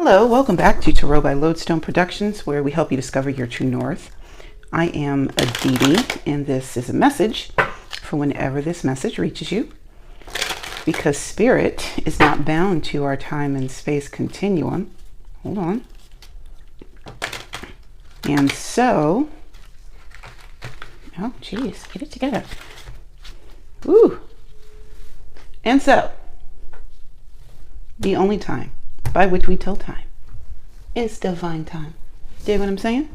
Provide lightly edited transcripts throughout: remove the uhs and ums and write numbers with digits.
Hello, welcome back to Tarot by Lodestone Productions, where we help you discover your true north. I am Aditi, and this is a message for whenever this message reaches you, because Spirit is not bound to our time and space continuum. Hold on. And so, oh geez, get it together. Woo! And so, the only time by which we tell time is divine time. Dig what I'm saying?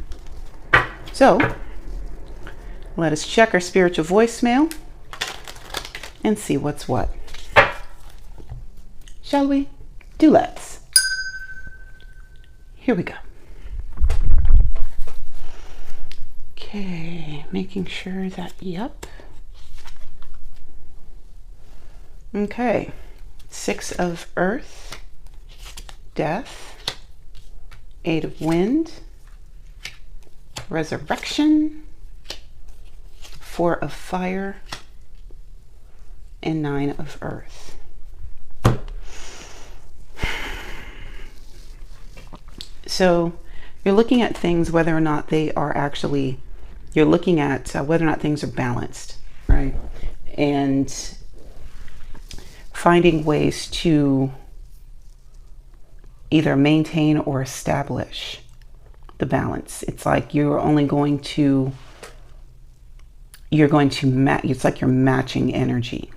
So, let us check our spiritual voicemail and see what's what. Shall we? Do let's. Here we go. Okay, making sure that, yep. Okay, 6 of Earth, Death, 8 of Wind, Resurrection, 4 of Fire, and 9 of Earth. So you're looking at things whether or not they are actually, you're looking at whether or not things are balanced, right? And finding ways to either maintain or establish the balance. It's like you're only going to, it's like you're matching energy,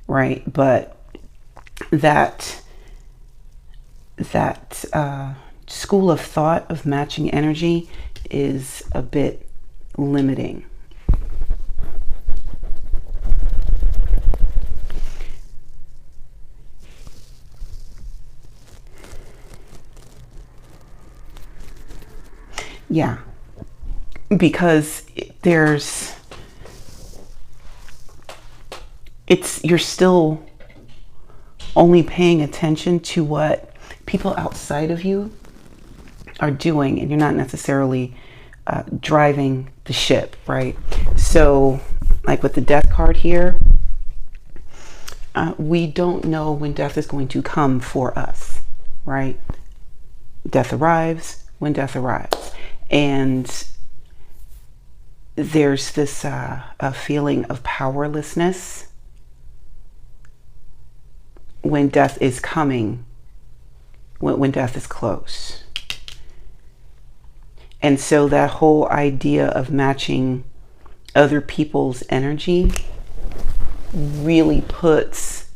right? But that school of thought of matching energy is a bit limiting. Yeah, because you're still only paying attention to what people outside of you are doing, and you're not necessarily driving the ship, right? So, like with the Death card here, we don't know when death is going to come for us, right? Death arrives when death arrives. And there's this a feeling of powerlessness when death is coming, when death is close. And so that whole idea of matching other people's energy really puts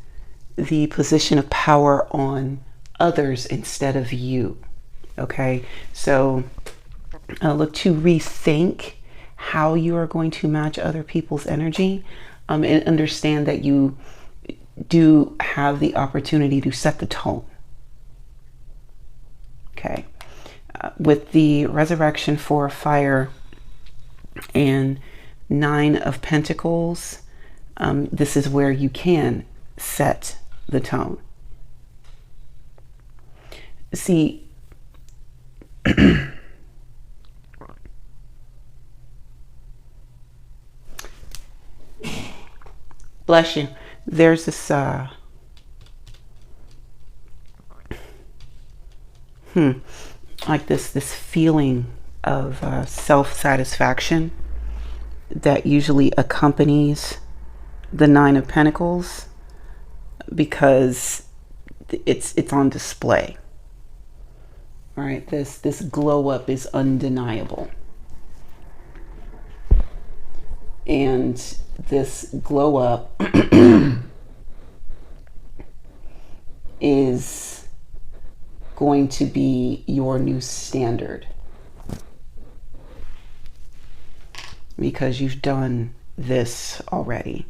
the position of power on others instead of you. Okay, so look to rethink how you are going to match other people's energy, and understand that you do have the opportunity to set the tone. Okay, with the Resurrection, 4 of Fire, and 9 of Pentacles, this is where you can set the tone. See, bless you. There's this like this feeling of self-satisfaction that usually accompanies the 9 of Pentacles, because it's on display. All right, this glow up is undeniable. And this glow up is going to be your new standard, because you've done this already.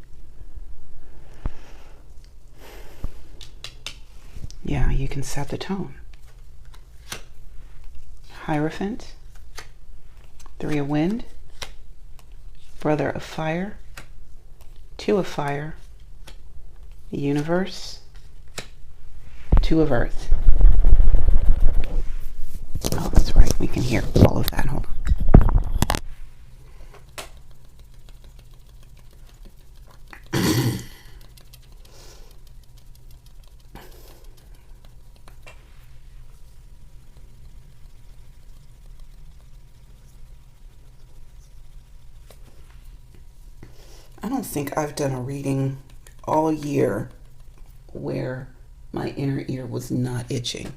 Yeah, you can set the tone. Hierophant, 3 of Wind, Brother of Fire, 2 of Fire, the Universe, 2 of Earth. Oh, that's right. We can hear all of that. Hold on. I don't think I've done a reading all year where my inner ear was not itching.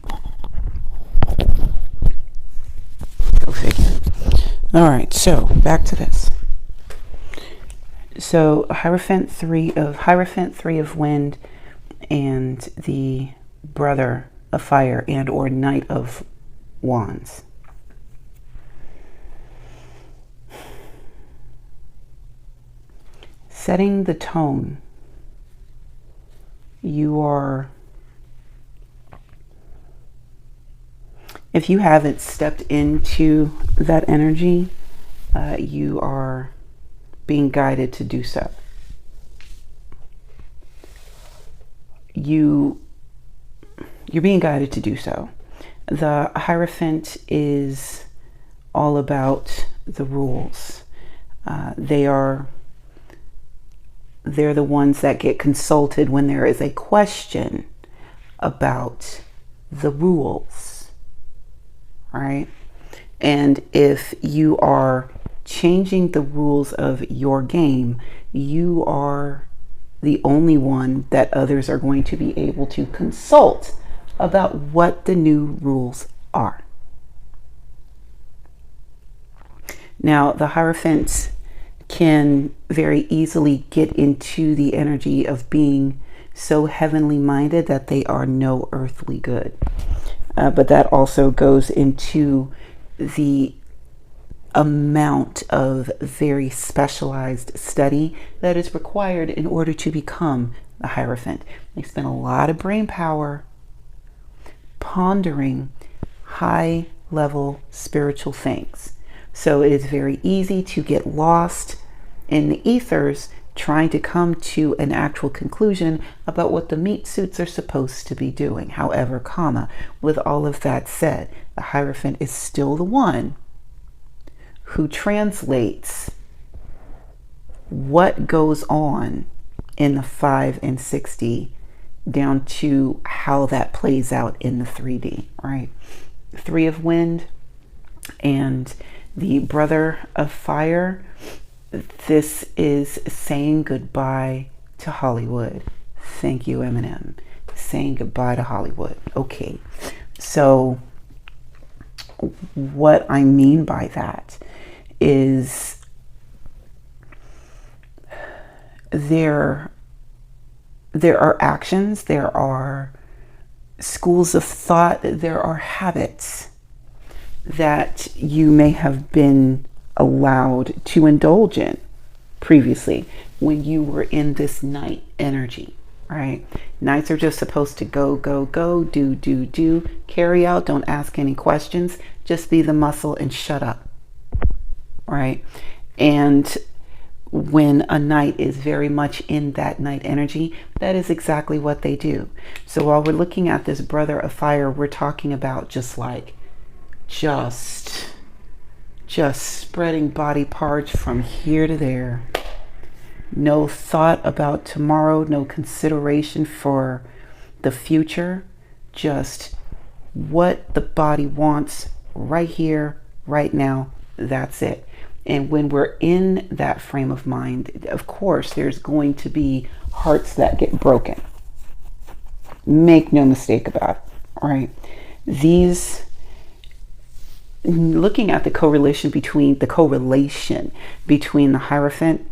Go figure. All right, so back to this. So Hierophant 3 of Wind and the Brother of Fire and or Knight of Wands. Setting the tone. You are, if you haven't stepped into that energy, you are being guided to do so. You're being guided to do so. The Hierophant is all about the rules. They're the ones that get consulted when there is a question about the rules, right? And if you are changing the rules of your game, you are the only one that others are going to be able to consult about what the new rules are. Now, the Hierophant can very easily get into the energy of being so heavenly minded that they are no earthly good. But that also goes into the amount of very specialized study that is required in order to become the Hierophant. They spend a lot of brain power pondering high level spiritual things. So it is very easy to get lost in the ethers trying to come to an actual conclusion about what the meat suits are supposed to be doing. However, with all of that said, the Hierophant is still the one who translates what goes on in the 5 and 6D down to how that plays out in the 3D, right? 3 of Wind and the Brother of Fire. This is saying goodbye to Hollywood. Thank you, Eminem. Saying goodbye to Hollywood. Okay, so what I mean by that is there are actions, there are schools of thought, there are habits that you may have been allowed to indulge in previously when you were in this night energy, right? Nights are just supposed to go, do, carry out, don't ask any questions, just be the muscle and shut up, right? And when a night is very much in that night energy, that is exactly what they do. So while we're looking at this Brother of Fire, we're talking about just spreading body parts from here to there. No thought about tomorrow, no consideration for the future, just what the body wants right here, right now, that's it. And when we're in that frame of mind, of course, there's going to be hearts that get broken. Make no mistake about it, right? Looking at the correlation between the Hierophant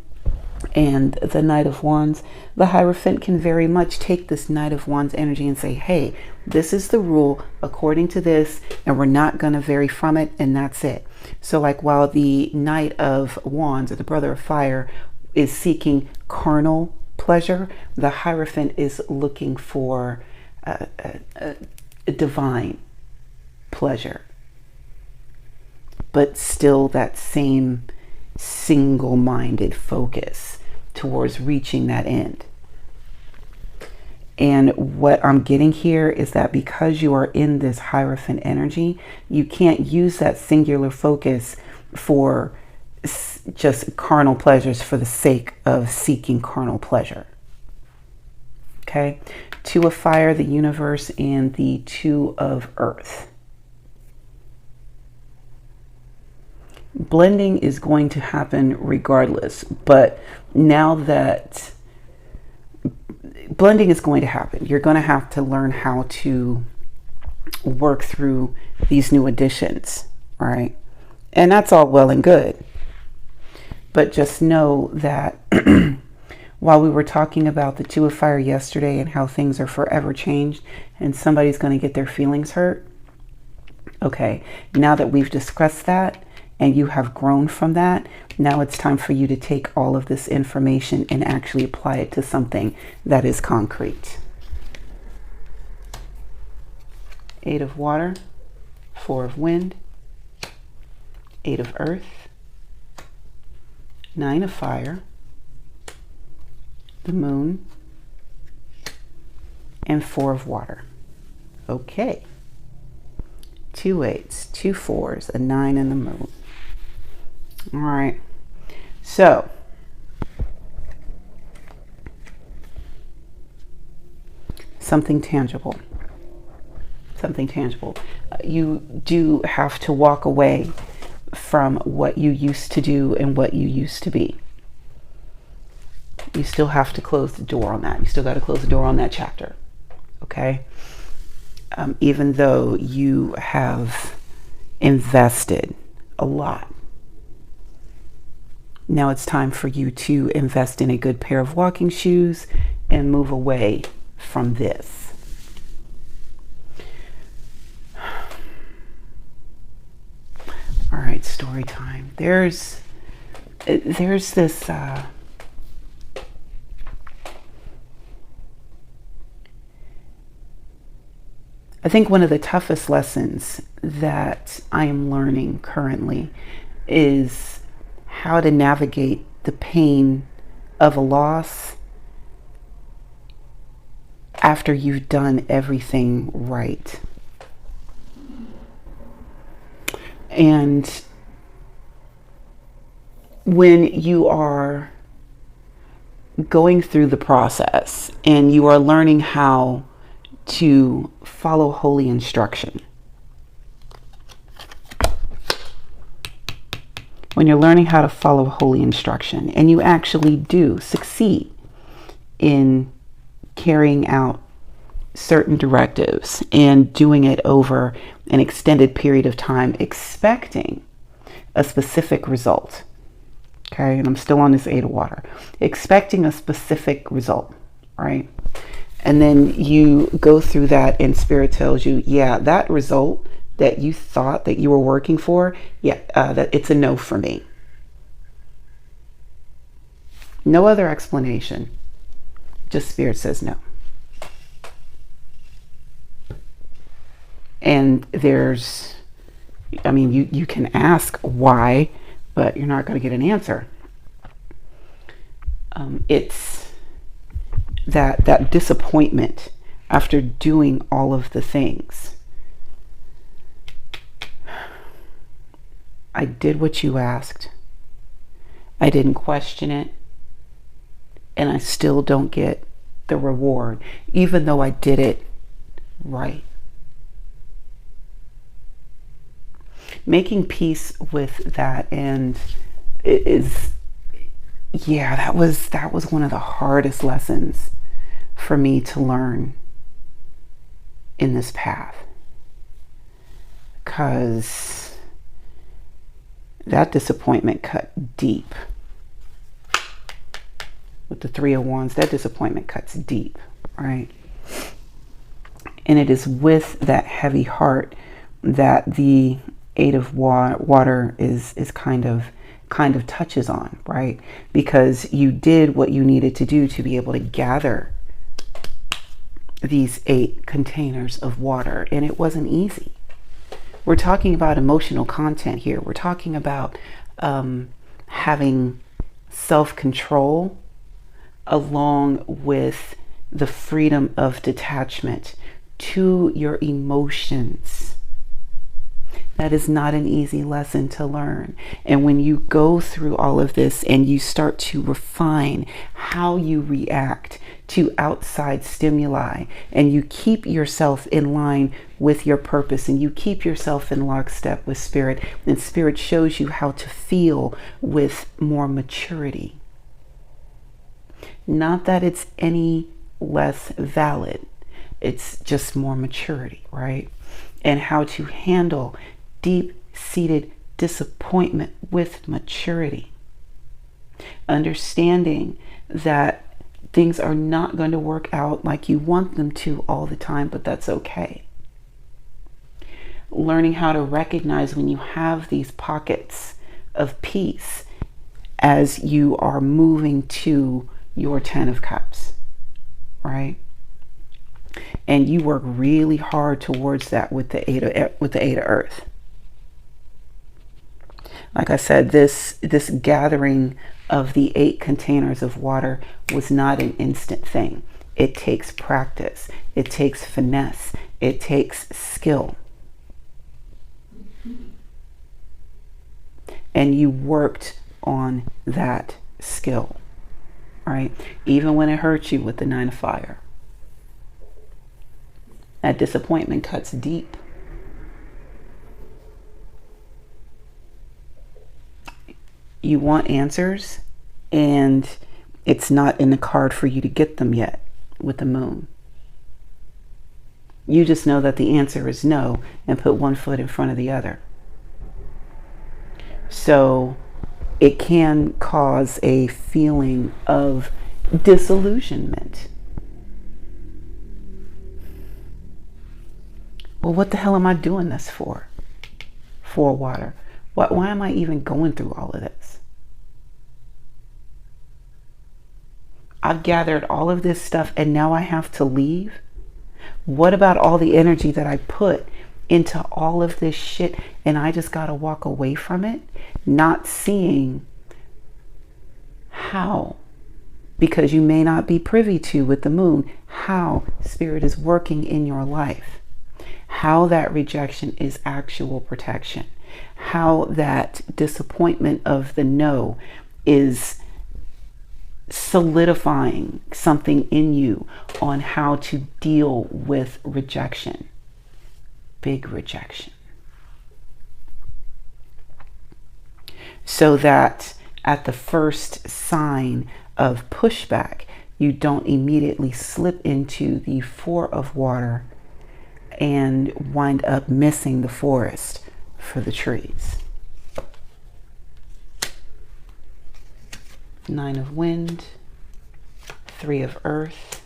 and the Knight of Wands, the Hierophant can very much take this Knight of Wands energy and say, hey, this is the rule according to this, and we're not going to vary from it, and that's it. So like while the Knight of Wands or the Brother of Fire is seeking carnal pleasure, the Hierophant is looking for a divine pleasure, but still that same single-minded focus towards reaching that end. And what I'm getting here is that because you are in this Hierophant energy, you can't use that singular focus for just carnal pleasures for the sake of seeking carnal pleasure. Okay? 2 of Fire, the Universe, and the 2 of Earth. Blending is going to happen regardless, but now that blending is going to happen, you're going to have to learn how to work through these new additions, right? And that's all well and good. But just know that while we were talking about the Two of Fire yesterday and how things are forever changed and somebody's going to get their feelings hurt, okay, now that we've discussed that and you have grown from that, now it's time for you to take all of this information and actually apply it to something that is concrete. Eight of Water, Four of Wind, Eight of Earth, Nine of Fire, the Moon, and Four of Water. Okay. 2 8s, 2 4s, a 9, and the Moon. All right. So, something tangible. Something tangible. You do have to walk away from what you used to do and what you used to be. You still have to close the door on that. You still got to close the door on that chapter. Okay? Even though you have invested a lot. Now it's time for you to invest in a good pair of walking shoes and move away from this. All right, story time. There's this I think one of the toughest lessons that I am learning currently is how to navigate the pain of a loss after you've done everything right. And when you are going through the process and you are learning how to follow holy instruction, when you're learning how to follow holy instruction and you actually do succeed in carrying out certain directives and doing it over an extended period of time, expecting a specific result. Okay, and I'm still on this Eight of Water. Expecting a specific result, right? And then you go through that and Spirit tells you, yeah, that result that you thought that you were working for, yeah, that it's a no for me. No other explanation. Just Spirit says no. And there's, I mean, you can ask why, but you're not going to get an answer. It's that disappointment after doing all of the things. I did what you asked. I didn't question it. And I still don't get the reward, even though I did it right. Making peace with that, and it is, yeah, that was one of the hardest lessons for me to learn in this path, because that disappointment cut deep. With the Three of Wands, that disappointment cuts deep, right? And it is with that heavy heart that the Eight of Water is kind of touches on, right? Because you did what you needed to do to be able to gather these 8 containers of water, and it wasn't easy. We're talking about emotional content here. We're talking about having self-control along with the freedom of detachment to your emotions. That is not an easy lesson to learn. And when you go through all of this and you start to refine how you react to outside stimuli, and you keep yourself in line with your purpose, and you keep yourself in lockstep with spirit, and spirit shows you how to feel with more maturity. Not that it's any less valid, it's just more maturity, right? And how to handle deep-seated disappointment with maturity. Understanding that things are not going to work out like you want them to all the time, but that's okay. Learning how to recognize when you have these pockets of peace as you are moving to your 10 of Cups, right? And you work really hard towards that with the Eight of Earth. Like I said, this gathering of the 8 containers of water was not an instant thing. It takes practice. It takes finesse. It takes skill. And you worked on that skill, right? Even when it hurts you with the 9 of Fire. That disappointment cuts deep. You want answers, and it's not in the card for you to get them yet with the Moon. You just know that the answer is no, and put one foot in front of the other. So it can cause a feeling of disillusionment. Well, what the hell am I doing this for? For water. Why am I even going through all of this? I've gathered all of this stuff and now I have to leave? What about all the energy that I put into all of this shit and I just got to walk away from it? Not seeing how, because you may not be privy to with the Moon, how spirit is working in your life. How that rejection is actual protection. How that disappointment of the no is solidifying something in you on how to deal with rejection. Big rejection. So that at the first sign of pushback, you don't immediately slip into the 4 of water and wind up missing the forest for the trees. 9 of wind, 3 of earth,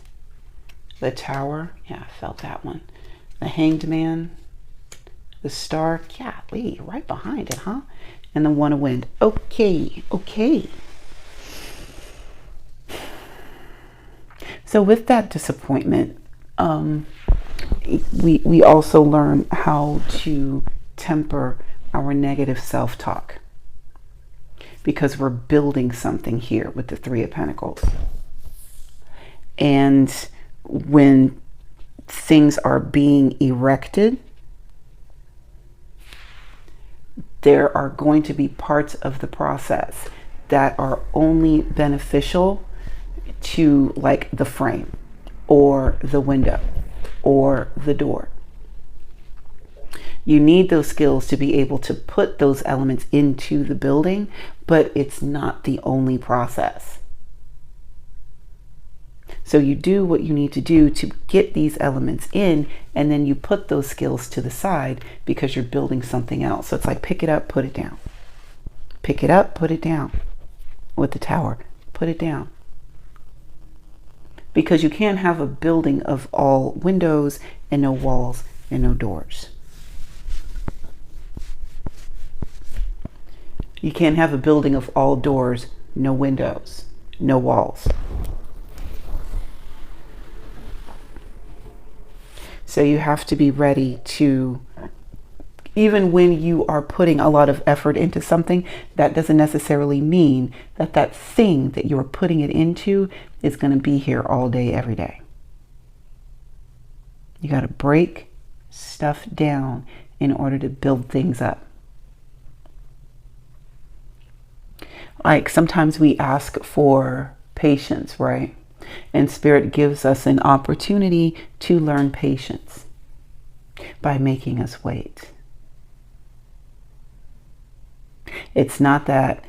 the Tower, yeah, I felt that one. The Hanged Man, the Star, yeah, wait, right behind it, huh? And the 1 of wind. Okay. So with that disappointment, we also learn how to temper our negative self-talk, because we're building something here with the 3 of Pentacles. And when things are being erected, there are going to be parts of the process that are only beneficial to, like, the frame or the window or the door. You need those skills to be able to put those elements into the building, but it's not the only process. So you do what you need to do to get these elements in, and then you put those skills to the side because you're building something else. So it's like pick it up, put it down. Pick it up, put it down. With the Tower, put it down. Because you can't have a building of all windows and no walls and no doors. You can't have a building of all doors, no windows, no walls. So you have to be ready to, even when you are putting a lot of effort into something, that doesn't necessarily mean that that thing that you're putting it into is going to be here all day, every day. You got to break stuff down in order to build things up. Like sometimes we ask for patience, right? And Spirit gives us an opportunity to learn patience by making us wait. It's not that,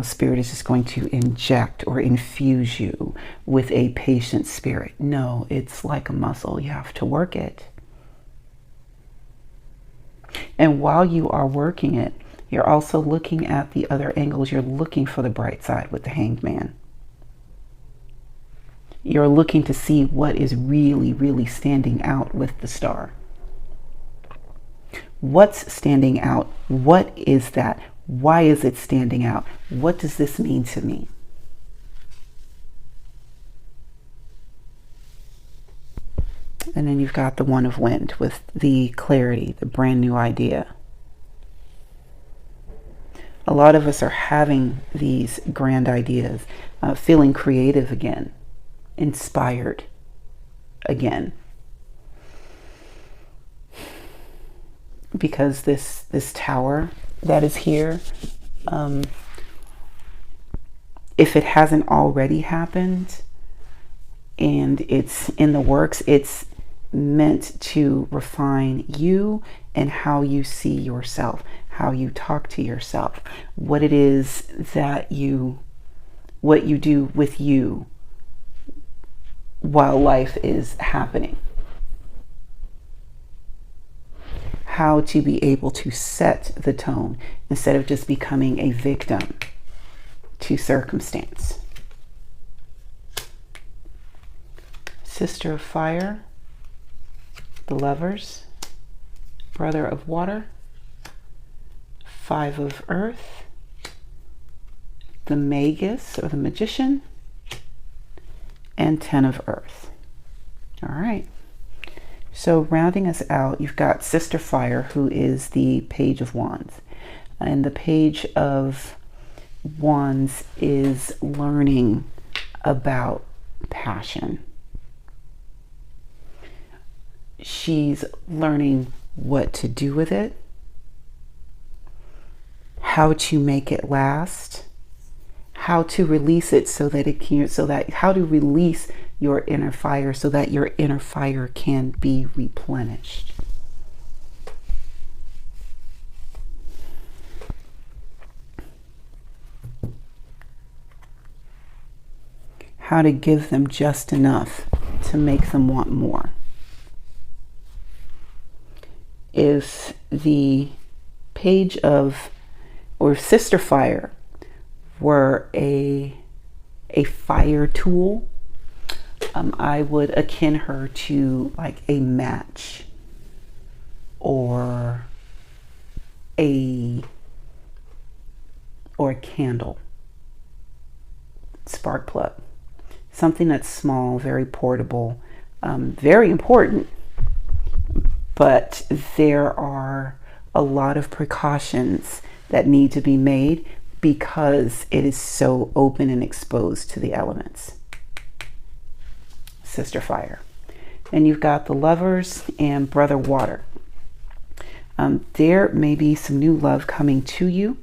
Spirit is just going to inject or infuse you with a patient spirit. No, it's like a muscle. You have to work it. And while you are working it, you're also looking at the other angles. You're looking for the bright side with the Hanged Man. You're looking to see what is really, really standing out with the Star. What's standing out? What is that? Why is it standing out? What does this mean to me? And then you've got the One of Wind with the clarity, the brand new idea. A lot of us are having these grand ideas, feeling creative again, inspired again. Because this tower that is here, if it hasn't already happened and it's in the works, it's meant to refine you and how you see yourself, how you talk to yourself, what it is that what you do with you while life is happening. How to be able to set the tone instead of just becoming a victim to circumstance. Sister of Fire, the Lovers, Brother of Water, Five of Earth, the Magus or the Magician, and 10 of Earth. All right. So rounding us out, you've got Sister Fire, who is the Page of Wands. And the Page of Wands is learning about passion. She's learning what to do with it, how to make it last, how to release it so that it can, how to release your inner fire so that your inner fire can be replenished. How to give them just enough to make them want more. If the Page of, or Sister Fire were a fire tool, I would akin her to like a match or a candle, spark plug, something that's small, very portable, very important, but there are a lot of precautions that need to be made because it is so open and exposed to the elements. Sister Fire. And you've got the Lovers and Brother Water. There may be some new love coming to you,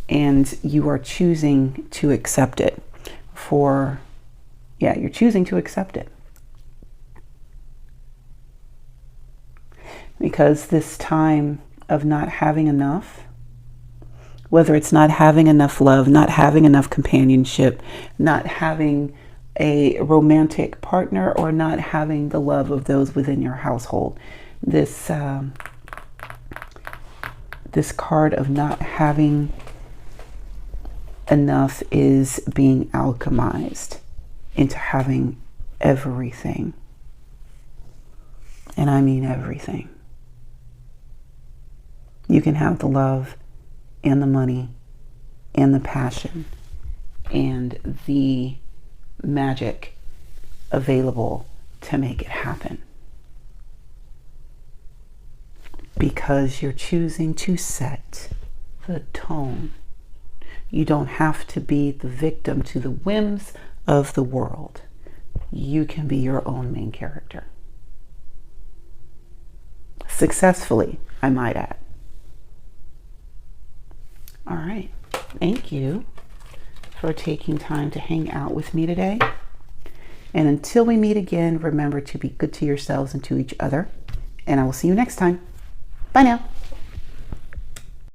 and you are choosing to accept it. You're choosing to accept it. Because this time of not having enough, whether it's not having enough love, not having enough companionship, not having a romantic partner, or not having the love of those within your household, this card of not having enough is being alchemized into having everything. And I mean everything. You can have the love and the money and the passion and the magic available to make it happen. Because you're choosing to set the tone. You don't have to be the victim to the whims of the world. You can be your own main character. successfully, I might add. All right. Thank you for taking time to hang out with me today. And until we meet again, remember to be good to yourselves and to each other. And I will see you next time. Bye now.